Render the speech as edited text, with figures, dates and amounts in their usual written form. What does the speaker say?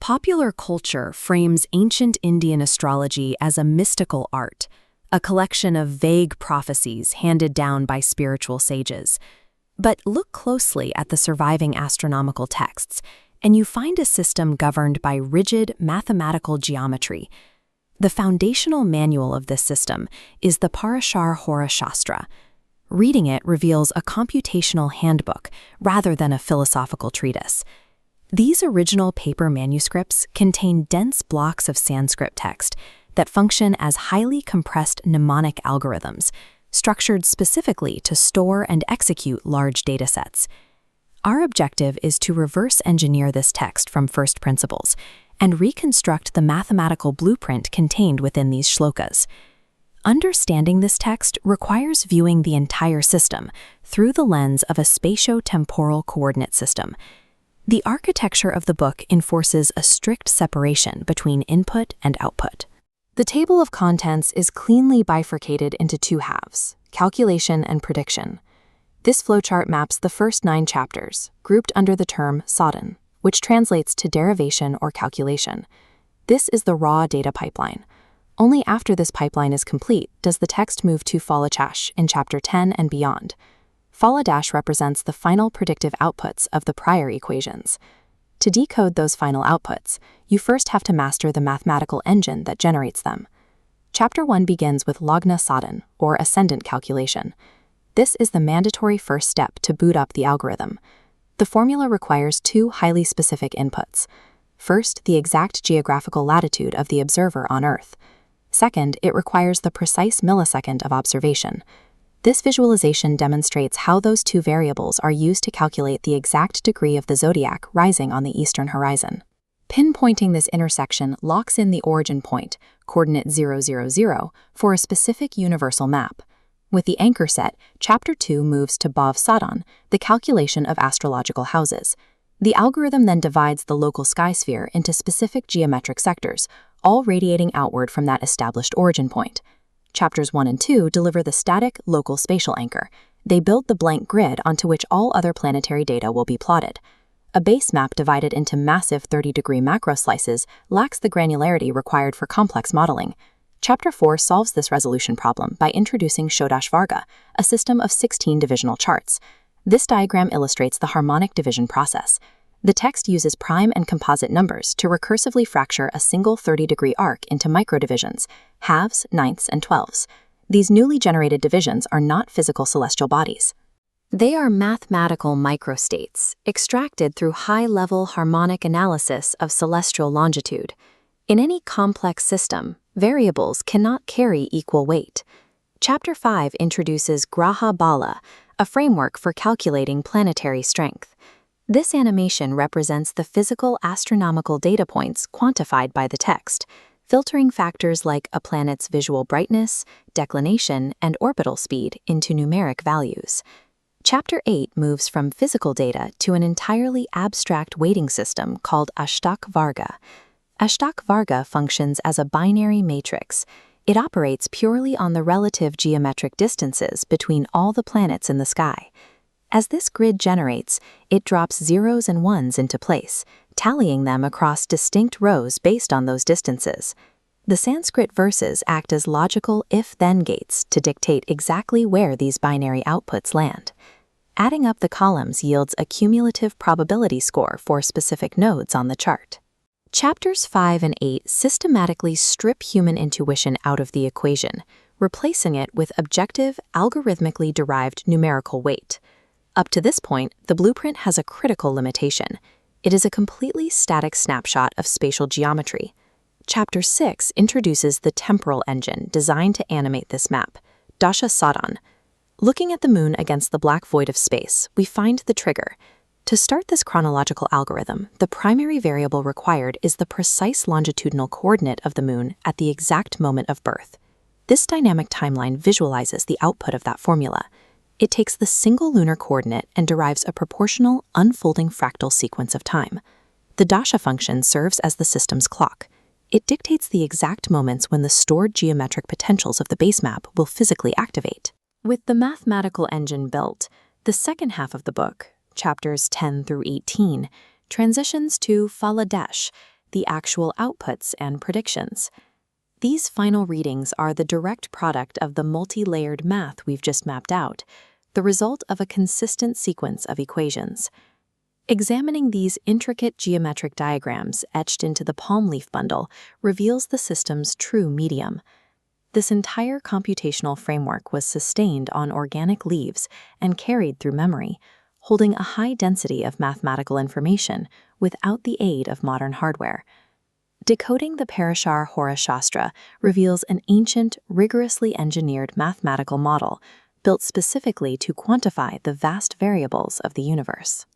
Popular culture frames ancient Indian astrology as a mystical art, a collection of vague prophecies handed down by spiritual sages. But look closely at the surviving astronomical texts, and you find a system governed by rigid mathematical geometry. The foundational manual of this system is the Parashara Hora Shastra. Reading it reveals a computational handbook rather than a philosophical treatise. These original paper manuscripts contain dense blocks of Sanskrit text that function as highly compressed mnemonic algorithms, structured specifically to store and execute large datasets. Our objective is to reverse engineer this text from first principles and reconstruct the mathematical blueprint contained within these shlokas. Understanding this text requires viewing the entire system through the lens of a spatio-temporal coordinate system. The architecture of the book enforces a strict separation between input and output. The table of contents is cleanly bifurcated into two halves, calculation and prediction. This flowchart maps the first 9 chapters, grouped under the term sadhan, which translates to derivation or calculation. This is the raw data pipeline. Only after this pipeline is complete does the text move to Phalachash in chapter 10 and beyond. Phalachash represents the final predictive outputs of the prior equations. To decode those final outputs, you first have to master the mathematical engine that generates them. Chapter 1 begins with Lagna sadhan, or ascendant calculation. This is the mandatory first step to boot up the algorithm. The formula requires 2 highly specific inputs. First, the exact geographical latitude of the observer on Earth. Second, it requires the precise millisecond of observation. This visualization demonstrates how those 2 variables are used to calculate the exact degree of the zodiac rising on the eastern horizon. Pinpointing this intersection locks in the origin point, coordinate 000, for a specific universal map. With the anchor set, Chapter 2 moves to Bhav Sadhan, the calculation of astrological houses. The algorithm then divides the local sky sphere into specific geometric sectors, all radiating outward from that established origin point. Chapters 1 and 2 deliver the static, local spatial anchor. They build the blank grid onto which all other planetary data will be plotted. A base map divided into massive 30-degree macro slices lacks the granularity required for complex modeling. Chapter 4 solves this resolution problem by introducing Shodash Varga, a system of 16 divisional charts. This diagram illustrates the harmonic division process. The text uses prime and composite numbers to recursively fracture a single 30-degree arc into microdivisions, halves, ninths, and twelfths. These newly generated divisions are not physical celestial bodies. They are mathematical microstates, extracted through high-level harmonic analysis of celestial longitude. In any complex system, variables cannot carry equal weight. Chapter 5 introduces Graha Bala, a framework for calculating planetary strength. This animation represents the physical astronomical data points quantified by the text, filtering factors like a planet's visual brightness, declination, and orbital speed into numeric values. Chapter 8 moves from physical data to an entirely abstract weighting system called Ashtak Varga. Ashtak Varga functions as a binary matrix. It operates purely on the relative geometric distances between all the planets in the sky. As this grid generates, it drops zeros and ones into place, tallying them across distinct rows based on those distances. The Sanskrit verses act as logical if-then gates to dictate exactly where these binary outputs land. Adding up the columns yields a cumulative probability score for specific nodes on the chart. Chapters 5 and 8 systematically strip human intuition out of the equation, replacing it with objective, algorithmically derived numerical weight. Up to this point, the blueprint has a critical limitation. It is a completely static snapshot of spatial geometry. Chapter 6 introduces the temporal engine designed to animate this map, Dasha Sadhan. Looking at the moon against the black void of space, we find the trigger. To start this chronological algorithm, the primary variable required is the precise longitudinal coordinate of the moon at the exact moment of birth. This dynamic timeline visualizes the output of that formula. It takes the single lunar coordinate and derives a proportional, unfolding fractal sequence of time. The dasha function serves as the system's clock. It dictates the exact moments when the stored geometric potentials of the base map will physically activate. With the mathematical engine built, the second half of the book, chapters 10 through 18, transitions to Phaladesh, the actual outputs and predictions. These final readings are the direct product of the multi-layered math we've just mapped out, the result of a consistent sequence of equations. Examining these intricate geometric diagrams etched into the palm leaf bundle reveals the system's true medium. This entire computational framework was sustained on organic leaves and carried through memory, holding a high density of mathematical information without the aid of modern hardware. Decoding the Parashara Hora Shastra reveals an ancient, rigorously engineered mathematical model built specifically to quantify the vast variables of the universe.